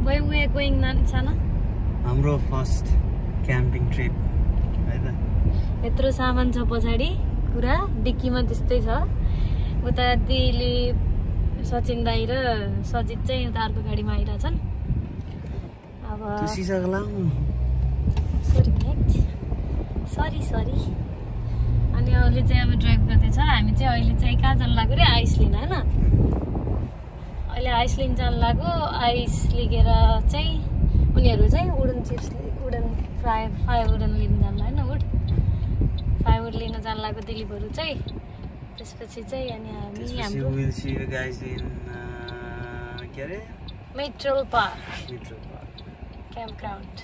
Where we are going, Sana? हाम्रो first camping trip है त। यत्रो सामान छ पछाडी पुरा डिक्कीमा त्यस्तै छ। उता दिली सचिन दाइ र सजित चाहिँ उता अर्को गाडीमा आइरहेछन्। अब सिसाको लामो सरी अनि अहिले चाहिँ अब ड्राइभ गर्दैछ। हामी चाहिँ अहिले चाहिँ कहाँ जान लाग्यो रे? आइस लिन हैन। अहिले आइस लिन जान लाग्यो। आइस लिएर चाहिँ उनीहरू चाहिँ वुडन चिप्स वुडन फायरवुड लिन जान हैन। फायरवुड लिन जान लाग्यो दिलीपहरू चाहिँ। त्यसपछि चाहिँ अनि हामी हाम्रो will see you guys in के रे मेट्रोल पार्क क्याम्प ग्राउन्ड।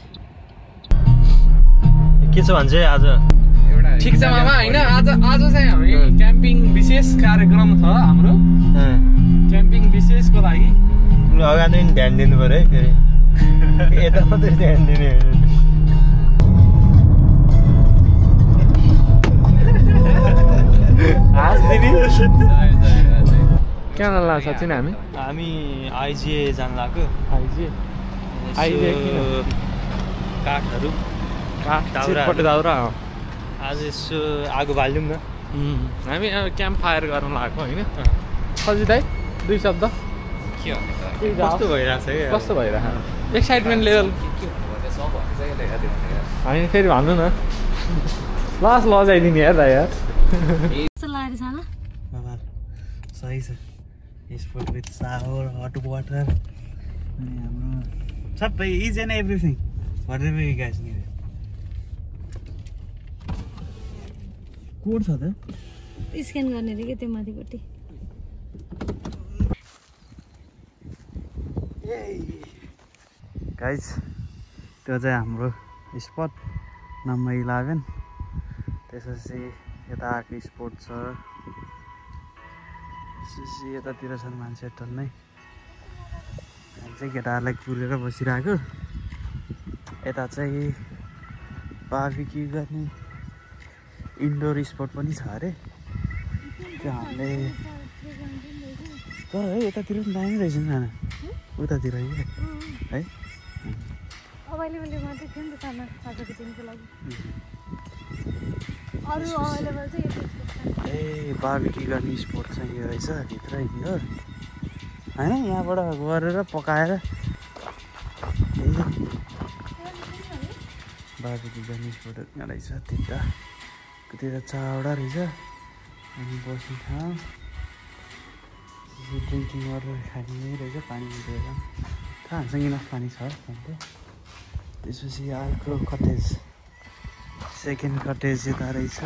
के छ भन्छ आज? ठिक छ मामा हैन। आज चाहिँ हामी क्याम्पिङ विशेष कार्यक्रम छ हाम्रो। क्याम्पिङ विशेषको लागि तिमीले अगाडि पनि ध्यान दिनु पर्यो है। फेरि यता मात्रै ध्यान दिने क्या जान लाग्छ सचिन? हामी आइजिए जान लाग्यो। आइजिए काठहरू दाउरा आज यसो आगो बाल्यौँ न। हामी क्याम्प फायर गर्न लाग्यो होइन। सजित है दुई शब्द कस्तो भइरहेछ क्या? कस्तो भइरहेछ? एक्साइटमेन्ट लेभल हामी फेरि भन्नु न। लास लजाइदिने यार दाइ यार। कस्तो लाग्यो साना? बाबा सही छ। Sport with shower hot water अनि हाम्रो सबै is and everything whatever you guys need. Code छ त? स्क्यान गर्ने रे के त्यो माथिपट्टि। गाइस त्यो चाहिँ हाम्रो स्पट नम्बर 11। त्यसपछि यता आर्को स्पोर्ट छ। त्यसपछि यतातिर छन् मान्छे टन्नै। हामी चाहिँ केटाहरूलाई कुरेर बसिरहेको। यता चाहिँ बार्बिक्यू गर्ने इन्डोर स्पट पनि छ अरे। त्यो हामीले तर है यतातिर पनि दामी रहेछ नि खाना। उतातिर है अभाइलेबल मात्रै थियो नि त खाना आजको दिनको लागि। अरू अभाइलेबल चाहिँ ए बार्बिक्यू गर्ने स्पट चाहिँ यो रहेछ भित्रै यो होइन। यहाँबाट गरेर पकाएर बार्बिक्यू गर्ने स्पट यहाँ रहेछ। त्यता चावडा रहेछ अनि बस्ने ठाउँ। ड्रिङ्किङ वाटर खाने रहेछ। पानी मिलेर थाहा हुन्छ किन पानी छ अन्त। त्यसपछि अर्को कटेज सेकेन्ड कटेज यता रहेछ।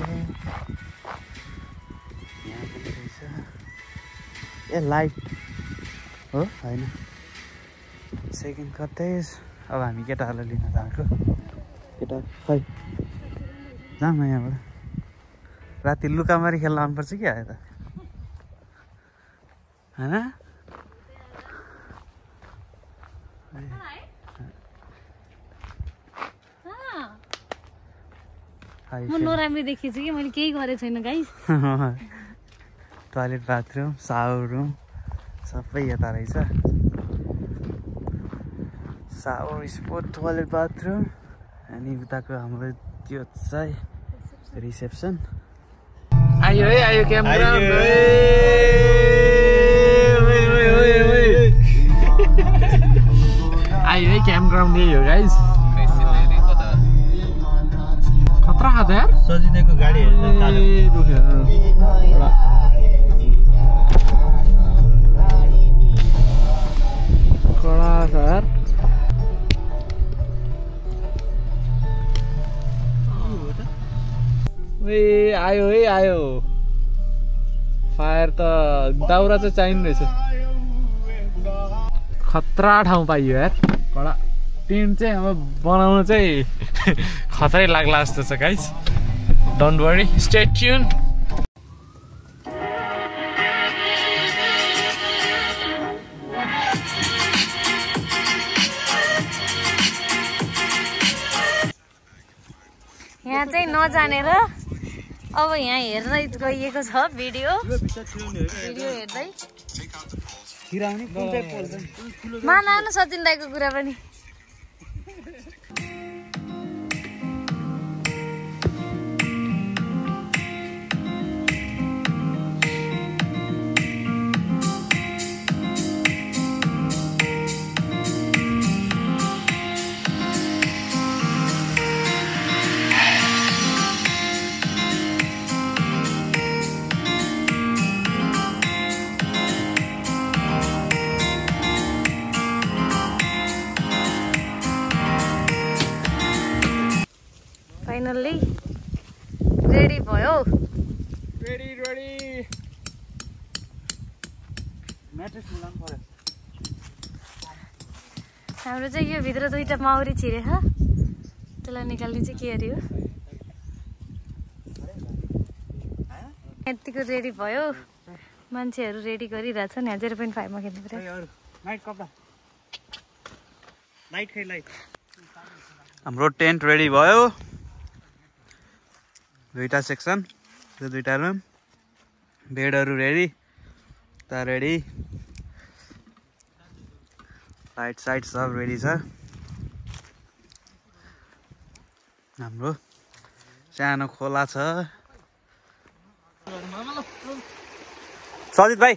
यहाँ पनि रहेछ। ए लाइट हो होइन सेकेन्ड कटेज। अब हामी केटाहरूलाई लिन गएको। केटा खै जाऊँ न यहाँबाट। राति लुकामारी खेल्न आउनुपर्छ क्या यता होइन। म नराम्रो देखेछु कि मैले केही गरेको छैन गाइस। टोयलेट बाथरुम सावर रुम सबै यता रहेछ। सावर स्पोर्ट टोयलेट बाथरुम अनि उताको हाम्रो त्यो चाहिँ रिसेप्सन। आयो है आयो क्याम्प ग्राउन्ड। आयो है क्याम्प ग्राउन्ड यही हो गाइस। खतरा खाँदा यार सजिँदैको गाडी कडा छ यार। आयो है आयो। फायर त दाउरा चाहिँ चाहिने रहेछ। खतरा ठाउँ पाइयो यार कडा। टेन्ट चाहिँ अब बनाउनु चाहिँ खतरै लाग्ला जस्तो छ guys. Don't worry stay tune. यहाँ चाहिँ नजानेर अब यहाँ हेर्दै गइएको छ भिडियो हेर्दै छिराउने कुन चाहिँ पोल्छ माना न सचिन दाइको कुरा पनि फाइनल्ली रेडी भयो रेडी म्याट्रिक्स मिलाउनु पर्यो हाम्रो चाहिँ यो भित्र दुईटा माउरी छिरे छ त्यसलाई निकाल्ने चाहिँ के अरे हो यतिको रेडी भयो मान्छेहरू रेडी गरिरहेछन् यहाँ 0.5 मा खेल्नु पर्यो लाइट कपडा लाइट खै लाइट हाम्रो टेन्ट रेडी भयो दुईटा सेक्सन त्यो दुईटा रुम बेडहरू रेडी ता रेडी लाइट साइट सब रेडी छ हाम्रो सानो खोला छ सजित भाइ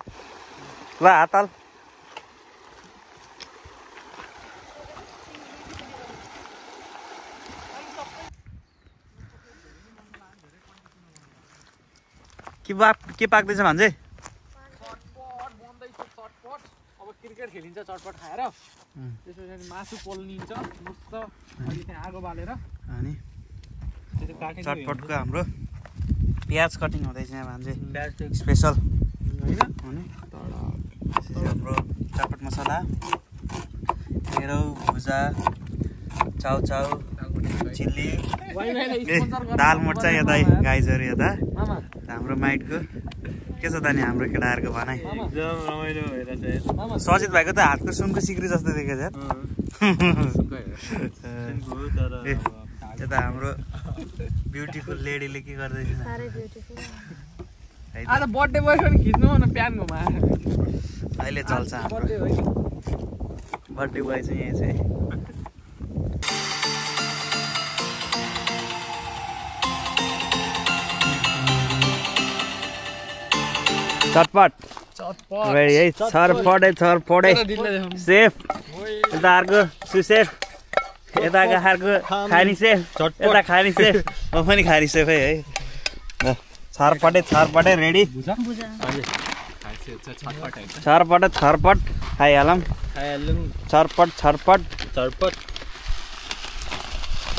ल हात हाल के पाक्दैछ भन्छ अब क्रिकेट खेलिन्छ चटपट खाएर त्यसपछि मासु पोल्निन्छ मस्त अनि त्यहाँ आगो बालेर अनि चटपटको हाम्रो प्याज कटिङ हुँदैछ यहाँ भन्छ स्पेसल होइन हाम्रो चटपट मसला ढेँडो भुजा चाउचाउ चिल्ली दाल मर्चा यता गाइजहरू यता हाम्रो माइटको के छ त नि हाम्रो केटाहरूको भनाइ सजित भाइको त हातको सुनको सिक्री जस्तो देखेछ यता हाम्रो ब्युटिफुल लेडीले के गर्दैछ आज बर्थडे बोय पनि खिच्नु न प्यानको मा अहिले चल्छ हाम्रो बर्थडे बोय चाहिँ यहाँ चाहिँ चटपट रेडी है छरपडे सेफ यता अर्को सुसेफ यता अर्को खानी सेफ यता खानी सेफ म पनि खानी सेफ है छरपटे रेडी छरपट खाइहालौँ छरपट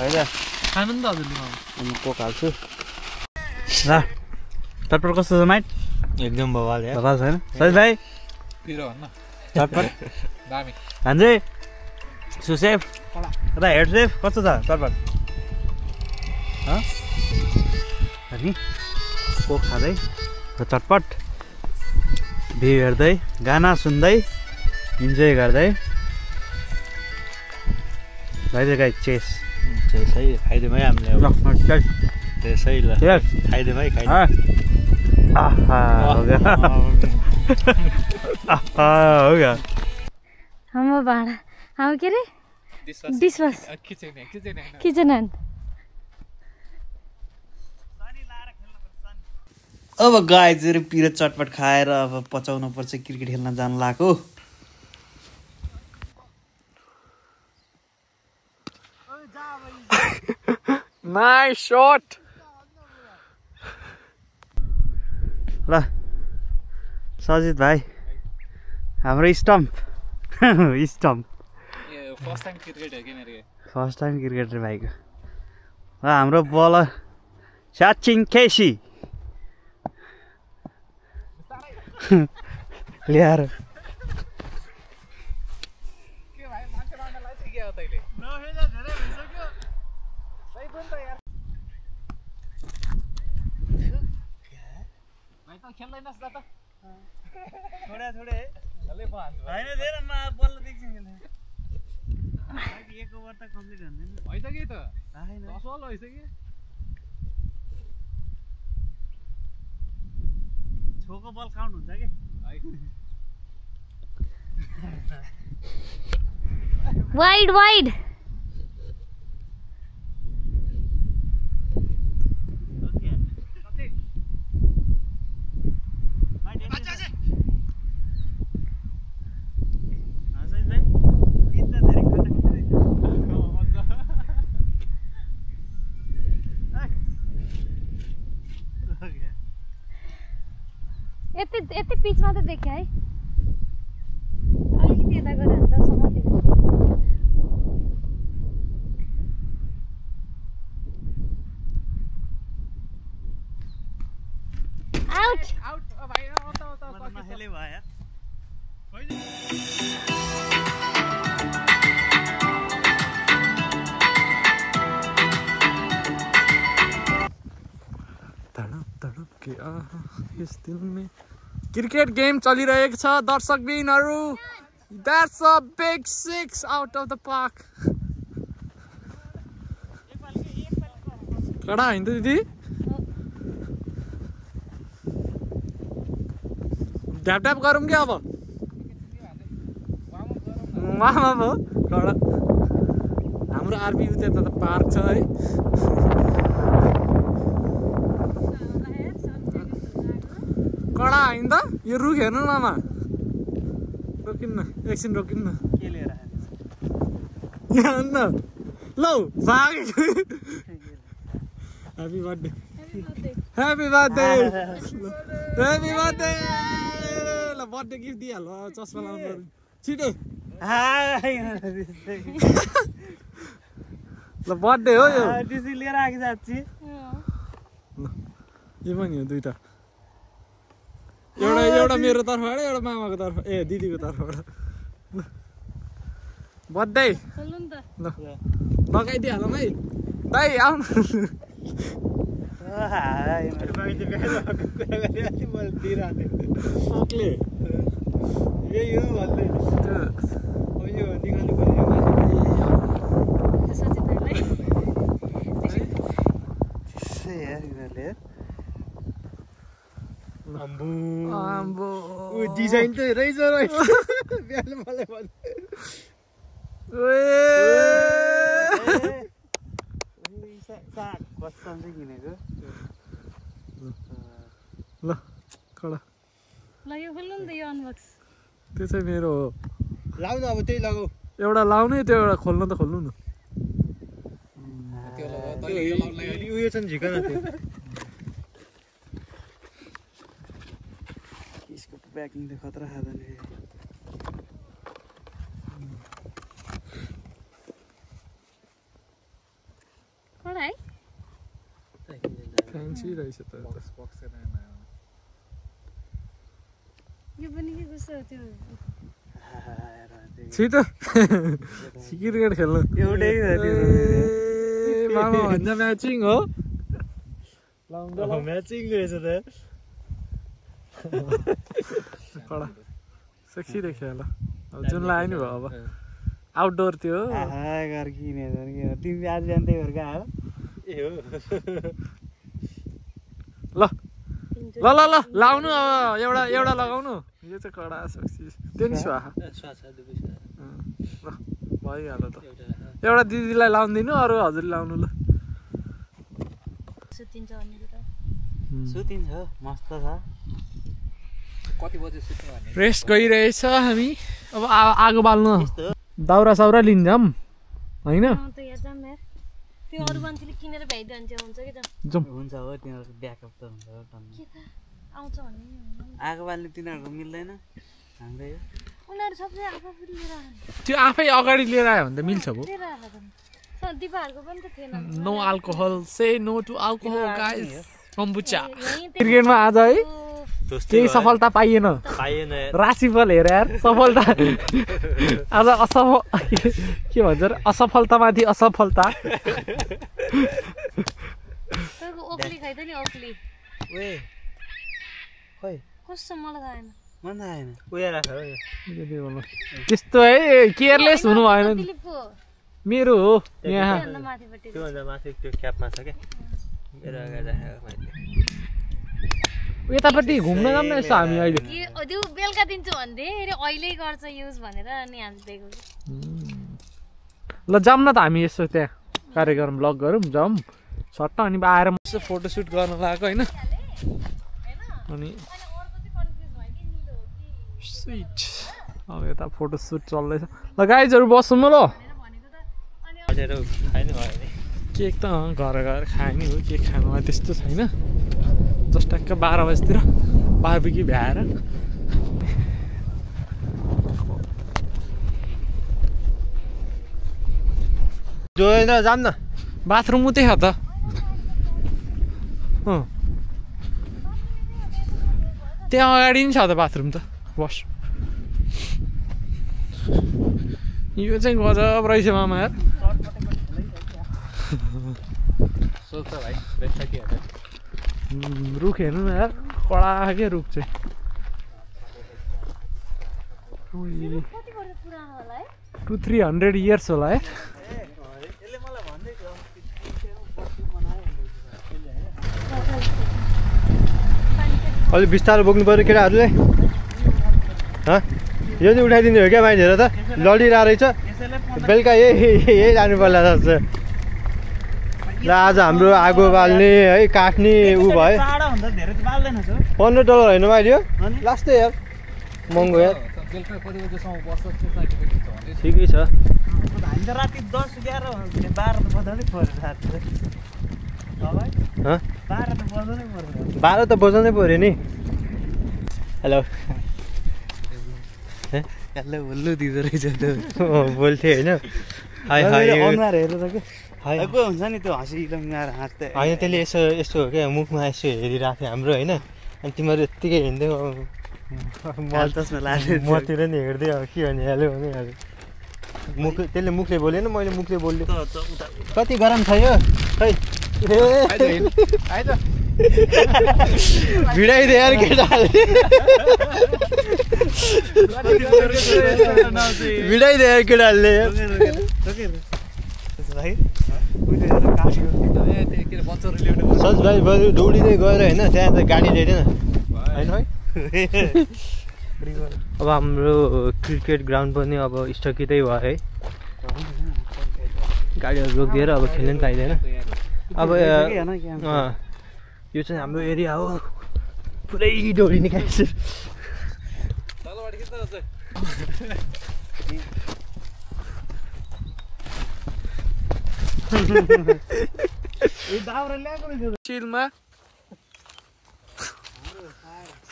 है खानु नि त हजुरले म कोक हाल्छु ल चटपट कस्तो छ माइट एकदम बवाल यार बवाल छैन सजित भाइ पिरो भन्न चटपट दामी हान्जे सुसेफ यता हेड सेफ कस्तो छ चटपट अनि कोक खाँदै चटपट भ्यू हेर्दै गाना सुन्दै इन्जोय गर्दै भाइ गाई चेस है खाइदिउँ है हामीले त्यसै ल खाइदिउँ है खाइदिउँ हो गया हाम्रो भाँडा हाम्रो के अरे डिसवास किचन ह्यान्ड अब गाइजहरू पिरो चटपट खाएर अब पचाउनु पर्छ क्रिकेट खेल्न जानु लाग्यो नाइस शॉट ल सजित भाइ हाम्रो स्टम्प फर्स्ट टाइम क्रिकेट हो कि मेरो फर्स्ट टाइम क्रिकेटर भाइको र हाम्रो बलर सचिन केसी ल्याएर के भाइ मान्छे मार्नलाई चाहिँ के हो तैले नखेल्दा धेरै भइसक्यो सही पनि त यार भाइ त खेल्दैनस् त थोडा चले म हान्छु हैन धेरै म बल्ल देख्छु बाकी एक ओभर त कम्प्लिट हुँदैन भइसक्यो त हैन 10 बल भइसक्यो छोको बल काउन्ट हुन्छ के है वाइड वाइड यति पिचमा त देखे है अलिकति यता गएर त समातेको आउट आउट भाइ नखेले भयो तडप तडप के यस दिल में क्रिकेट गेम चलिरहेको छ दर्शकबिनहरु That's a big 6 out of the park. कडा हैन त दिदी ड्याप ड्याप गरौँ के अब मामा भो कडा हाम्रो आरबी उता त पार्क छ है कडा हैन त यो रुख हेर्नु न मामा रोकिन्न एकछिन रोकिन्न के लिएर यहाँ न लौ भागेको happy birthday happy birthday happy birthday ल बर्थडे गिफ्ट दिइहाल्नु चस्मा लाउनु पर्यो छिटो ल बर्थडे हो यो डिसी लिएर आएको साँच्ची यो पनि हो दुईटा एउटा मेरो तर्फबाट एउटा मामाको तर्फ ए दिदीको तर्फबाट बर्थडे ल लगाइदिइहालौँ है दाइ आउनु ओक्ले यही हो भन्दै यो निकाल्नु पर्यो आम्बो डिजाइन त रहेछ बिहान मलाई कसम चाहिँ किनेको ल कडा ल यो खोल्नु नि त यो अनबक्स त्यो चाहिँ मेरो हो लाउनु अब त्यही लगाऊ एउटा लाउने त्यो एउटा खोल्नु त खोल्नु न उयो चाहिँ झिकन त्यो यसको प्याकिङ त खतरा खाँदैन कडा है फ्यान्सी रहेछ त यो पनि के कस्तो त्यो छिटो क्रिकेट खेल्नु एउटै मामा भन्छ म्याचिङ हो म्याचिङ रहेछ त कडा सेक्सी देखियो ल अब जुन लगायो नि भयो अब आउटडोर त्यो घर किनेर तिमी आज जान्दै घर गएको ए हो ल ल ल ल लाउनु अब एउटा लगाउनु यो चाहिँ कडा सेक्सी त्यो नि स्वाहा ल भइहाल्यो त एउटा दिदीलाई लाउनु दिनु अरू हजुरले लाउनु ल सुतिन्छ मस्त छ रेस्ट गरिरहेछ हामी अब आगो बाल्नु दाउरा साउरा लिन्छौँ होइन त्यो अरू मान्छेले किनेर भ्याइदियो भने चाहिँ हुन्छ कि हुन्छ हो तिनीहरूको ब्याकअप त हुन्छ आउँछ भन्ने आगो बाल्ने तिनीहरूको मिल्दैन हाम्रै हो उनीहरू सबै आफू लिएर त्यो आफै अगाडि लिएर आयो भने त मिल्छ भो दिपाहरूको पनि त थिएन no alcohol say no to alcohol guys kombucha क्रिकेटमा आज है केही सफलता पाइएन राशिफल हेर यार सफलता आज असफल के भन्छ अरे असफलतामाथि असफलता ओक्ली खाइदियो नि ओक्ली ओए खोइ कस्तो मलाई थाहा मन थाहा छैन उयो राख त्यस्तो है केयरलेस हुनु भएन नि मेरो हो यहाँ त्योभन्दा माथि त्यो क्यापमा छ क्या मेरो अगाडि राखेको यतापट्टि घुम्न जाऊँ न यसो हामी अहिले त्यो बेलुका दिन्छु भन्दै अहिले गर्छ युज भनेर अनि हान्दिएको ल जाऊँ न त हामी यसो त्यहाँ कार्यक्रम ब्लग गरौँ जाऊँ सट्ट अनि आएर यसो फोटोसुट गर्न लागेको होइन अनि स्विट अब यता फोटोसुट चल्दैछ ल गाइजहरू बस्छौँ ल केक त घर गएर खाए नि हो केक खानु त्यस्तो छैन जस्ट टक्क 12 बजीतिर बारबिक्यू भ्याएर जाऊँ न बाथरुम उतै छ त त्यहाँ अगाडि नि छ त बाथरुम त बस यो चाहिँ गजब रहेछ मामा यार रुख हेर्नु न यार कडा के रुख चाहिँ 200-300 इयर्स होला है अलि बिस्तारो बोक्नु पर्यो केटाहरूले यो चाहिँ उठाइदिने हो क्या मान्छेहरू त लडिरहेको रहेछ बेलुका यही जानु पर्ला जस्तो ल आज हाम्रो आगो बाल्ने है काट्ने ऊ भयो $15 होइन मैले यो लास्टै यार महँगो यार ठिकै छ 12 त बजाउनै पर्यो नि हेलो बोल्नु दिँदो रहेछ बोल्थेँ होइन अनुहार हेरेर के को हुन्छ नि त्यो हाँसिरहेर हाँस्दै होइन त्यसले यसो यस्तो हो क्या मुखमा यसो हेरिरहेको थियो हाम्रो होइन अनि तिमीहरू यत्तिकै हिँड्दै मतिर नि हेर्दै अब के भनिहाल्यो भनिहाल्यो मुख त्यसले मुखले बोलेन मैले मुखले बोल्यो कति गरम छ यो खै भिडाइदियो यार केटाहरूले भिडाइदियो यार केटाहरूले सज भाइ दौडिँदै गएर होइन त्यहाँ त गाडी ल्याइदिएन होइन है अब हाम्रो क्रिकेट ग्राउन्ड पनि अब स्थगितै भयो है गाडीहरू रोकिदिएर अब खेल्न पाइँदैन अब यो चाहिँ हाम्रो एरिया हो पुरै दौडिने खाइसु चिलमा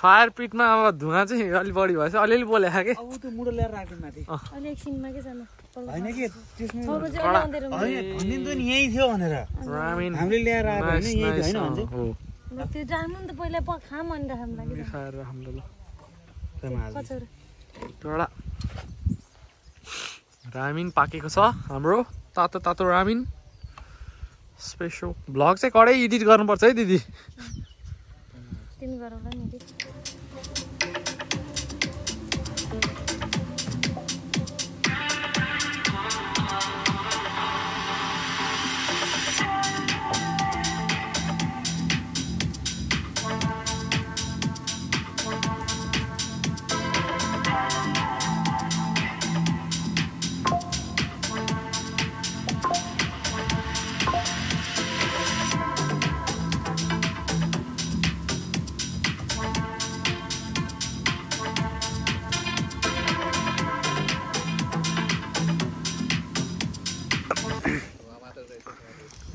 फायर पिटमा अब धुवा चाहिँ अलि बढी भएछ अलिअलि बोले के यही थियो भनेर हामीले ल्याएर रामिन पाकेको छ हाम्रो तातो तातो रामिन स्पेसल भ्लग चाहिँ कडै एडिट गर्नुपर्छ है दिदी तिमी गर होला नि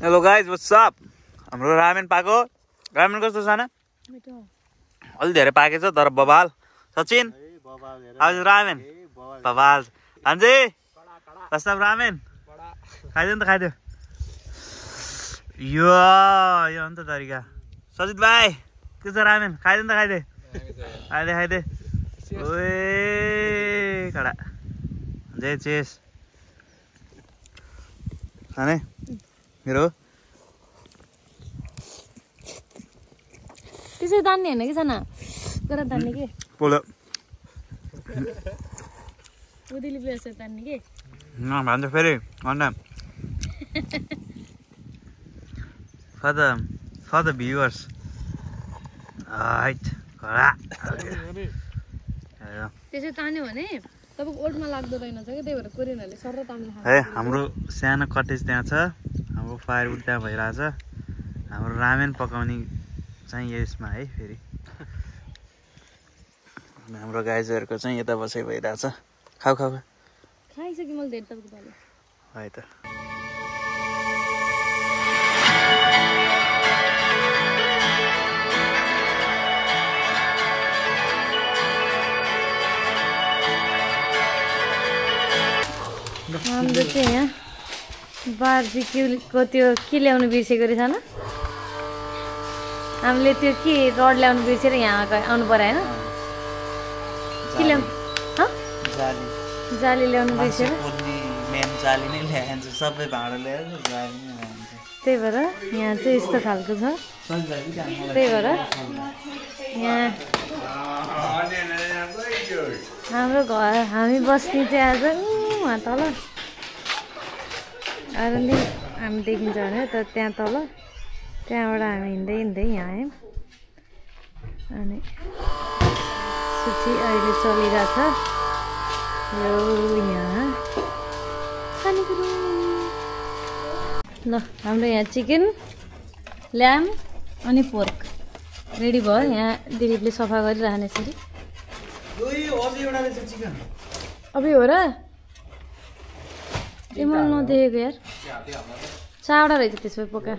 हेलो गाइज व्हाट्स अप हाम्रो रामेन पाको रामेन कस्तो छ न अलि धेरै पाकेछ तर बबाल सचिन आज रामेन बबाल हान्जे कस्तो रामेन खाइदियो नि त खाइदियो यो अन्त तरिका सजित भाइ के छ रामेन खाइदियो नि त खाइदे खाइदे ओए कडा जय चेस खाने मेरो त्यसै तान्ने होइन कि साना गर तान्ने के पोलो उदिली प्लेस तान्ने के भन्छ फेरि अन्त for the viewers त्यसै तान्यो भने तपाईँको ओल्डमा लाग्दो रहेनछ कि त्यही भएर कोरियनहरूले सर तान्नु है हाम्रो सानो कटेज त्यहाँ छ हाम्रो फायरवुड त्यहाँ भइरहेछ हाम्रो रामेन पकाउने चाहिँ यसमा है फेरि हाम्रो गाइजहरूको चाहिँ यता बसाइ भइरहेछ खाऊ खाऊ खाइसक्यो मैले धेरै तपाईँको पालो है त हाम्रो चाहिँ यहाँ बार्बिक्यूको त्यो के ल्याउनु बिर्सेको रहेछ न हामीले त्यो के रड ल्याउनु बिर्सेर यहाँ आउनु पर्यो होइन के ल्याउनु जाली ल्याउनु बिर्सेर सबै भाँडा ल्याएर त्यही भएर यहाँ चाहिँ यस्तो खालको छ त्यही भएर यहाँ हाम्रो घर हामी बस्ने चाहिँ आज उहाँ तल अरू नै हामी देखिन्छ भने त त्यहाँ तल त्यहाँबाट हामी हिँड्दै हिँड्दै यहाँ आयौँ अनि सूची अहिले चलिरहेछ यो यहाँ खानेकुरो ल हाम्रो यहाँ चिकन ल्याम अनि पोर्क रेडी भयो यहाँ दिलीपले सफा गरिरहने यसरी अबि हो र ए मैले नदेखेको यार चावडा रहेछ त्यसो भए पक्का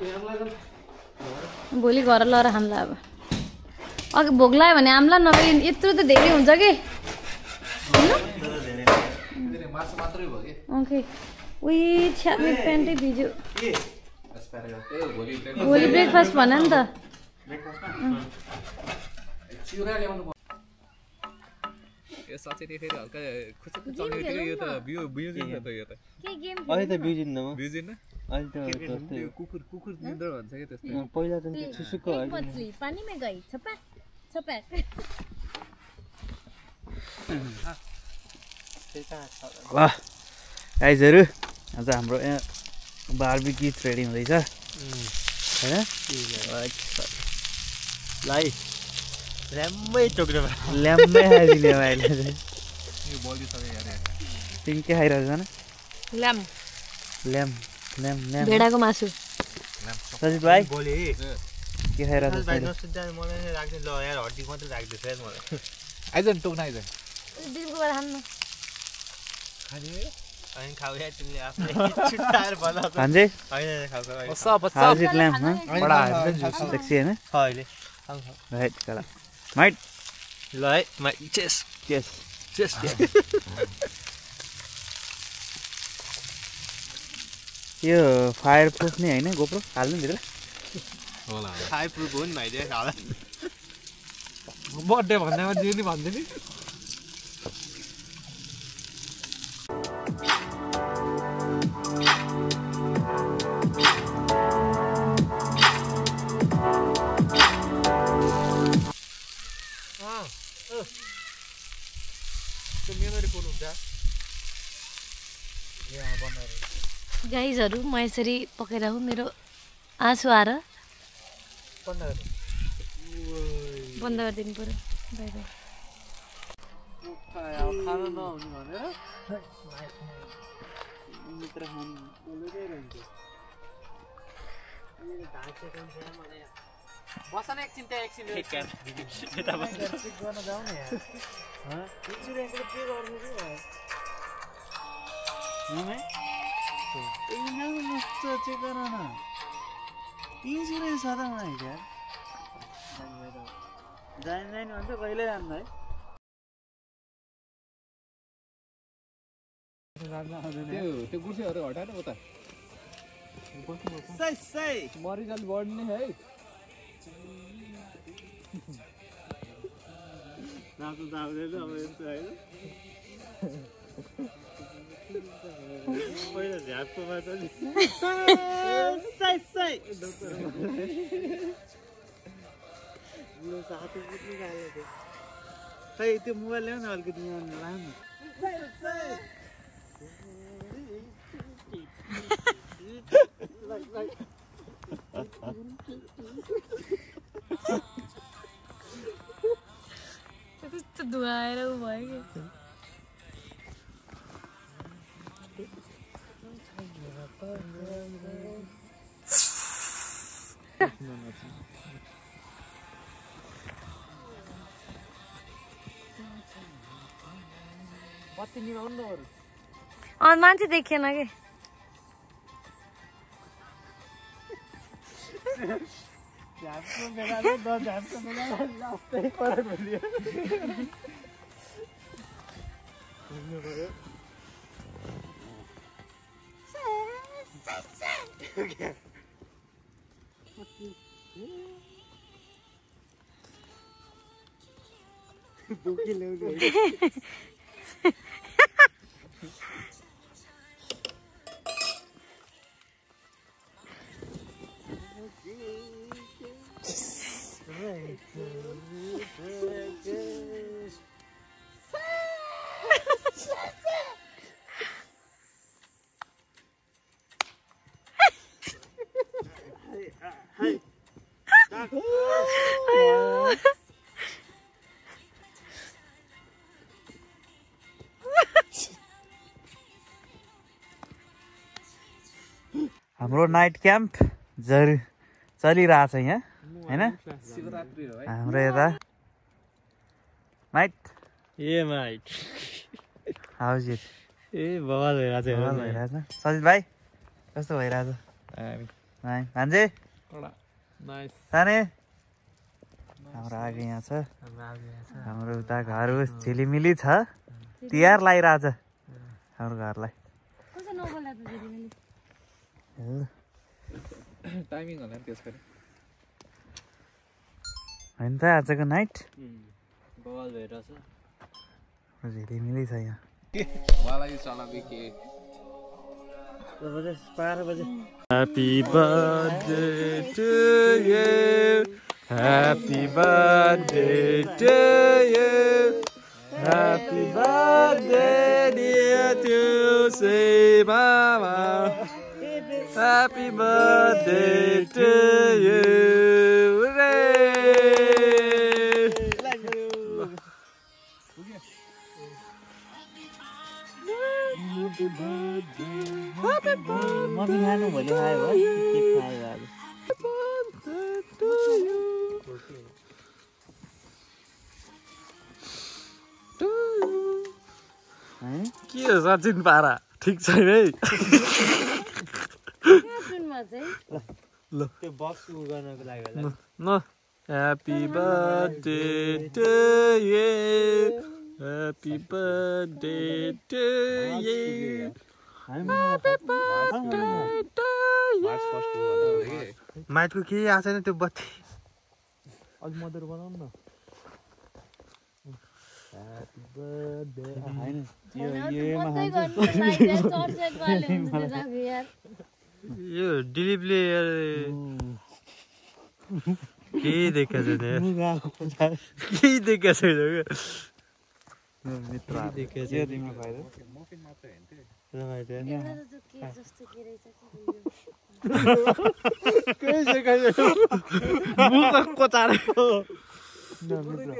भोलि घर लगाएर खाम्ला अब अघि भोक लाग्यो भने आम्ला नभए यत्रो त धेरै हुन्छ कि ओके उही छ्याप्ने प्यान्टै भिज्यो भोलि ब्रेकफास्ट भन नि त यो सचेत फेरि हल्का खुसुक चल्ने थियो यो त बिउजिन त यो त के गेम अहिले त बिउजिन्न म बिउजिन अहिले त त्यो कुकुर निन्द्रा भन्छ के त्यस्तो पहिला त सुसुको मछली पानी में गई छपक छपक वाह गाइजहरु आज हाम्रो यहाँ बार्बिक्यू रेडी हुँदैछ हैन लाई ल्याम्मै टोक्रो ल्याम्मै हालिदिने भाइले यो बल्दी सबै यार तिमी के खाइरहेछ न ल्याम ल्याम ल्याम ल्याम भेडाको मासु सजित भाइ बोले के खाइरहेछ भाइ नसुत्दा मलाई नै राख्दै ल यार हड्डी मात्रै राख्दै छ मलाई आइजन टोक्न आइजन दिनको बेला खानु खाने अनि खाऊ या तिमीले आफै छुट्टाएर भन खान्छे हैन खाऊ खाऊ सजित ल्याम ह बडा जुस सेक्सी हैन अहिले खाऊ खाऊ राइट कला माइट ल है माइ चेस चेस चेस यो फायर प्रुफ नै हैन गोप्रो हाल्नु भित्र होला फायर प्रुफ हो नि भाइले खाला बर्थडे भन्दैमा जे नि भन्दै नि गाइजहरू म यसरी पकाइरहेको मेरो आँसु आएर बन्द गरिदिनु पऱ्यो बाई बाई खाना नहुने भनेर मित्र खान बोलेकै रहन्छ बस न एकछिन त्यहाँ एकछिन गर्न जाऊ न यार इन्सुरेन्सले पे गर्नु के भयो मस्त चेक गर न इन्सुरेन्स छ त मलाई यार जाँदैन भन्छ कहिले जान्नु है त्यो गुर्सीहरू हटाएर उता मरिजल बढ्ने है नाच्नु जाँदैन अब यस्तो होइन पहिला झ्यापकोमा त साथी पुग्नु गएको थियो खै त्यो मोबाइल ल्याउ न अलिकति लानु आएर उ भयो कि मान्छे देखिएन कि हाम्रो नाइट क्याम्प चलिरहेछ यहाँ हैन हाम्रो यता माइट हाउज इट बवाल भइरहेछ सजित भाइ कस्तो भइरहेछ भान्जे साने हाम्रो आगे यहाँ छ हाम्रो उता घर झिलिमिली छ तिहार लागिरहेछ हाम्रो घरलाई टाइमिङ होला नि त्यसको होइन त आजको नाइट बवाल भइरहेछ झिलिमिली छ यहाँ Happy birthday to you. Happy birthday to you. Happy birthday dear to say mama. Happy birthday to you. Mummy खानु भोलि खायो है के खायो आज के हो सचिन पारा ठिक छैन है ल त्यो बक्स उ गर्नको लागि होला न happy birthday to you happy birthday to you माइटको केही आएको छैन त्यो बत्ती अझ मधुर बनाउनु न यो दिलीपले केही देखेको छैन केही देखेको छैन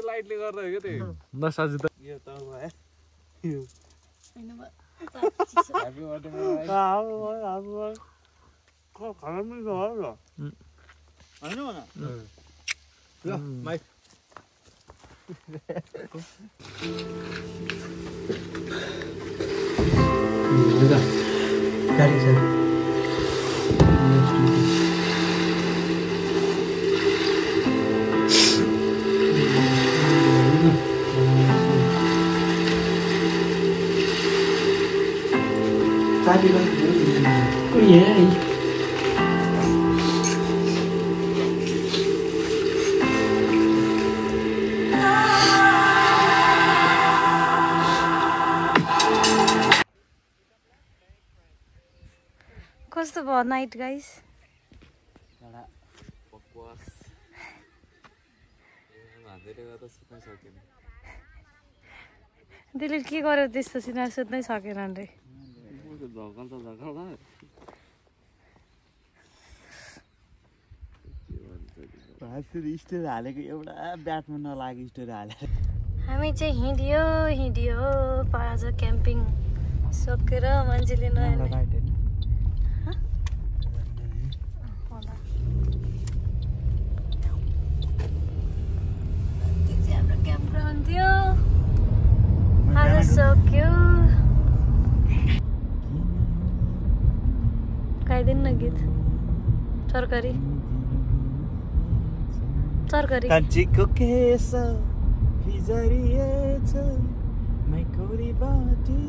लाइटले गर्दा हो त्यो नसाजु त गाडी छ कस्तो भयो नाइट गाइस दिलीप के गर्यो त्यस्तो सिना सुत्नै सकेन रे स्टोरी हालेको एउटा ब्याटमा नलागे स्टोरी हालेर हामी चाहिँ हिँडियो आज क्याम्पिङ सकेर मान्छेले नयाँ हाम्रो क्याम्प ग्राउन्ड थियो आज सक्यो गाइदिनु न गीत तरकारी कान्छीको केस फिजरिएछ मैकोरी बाटी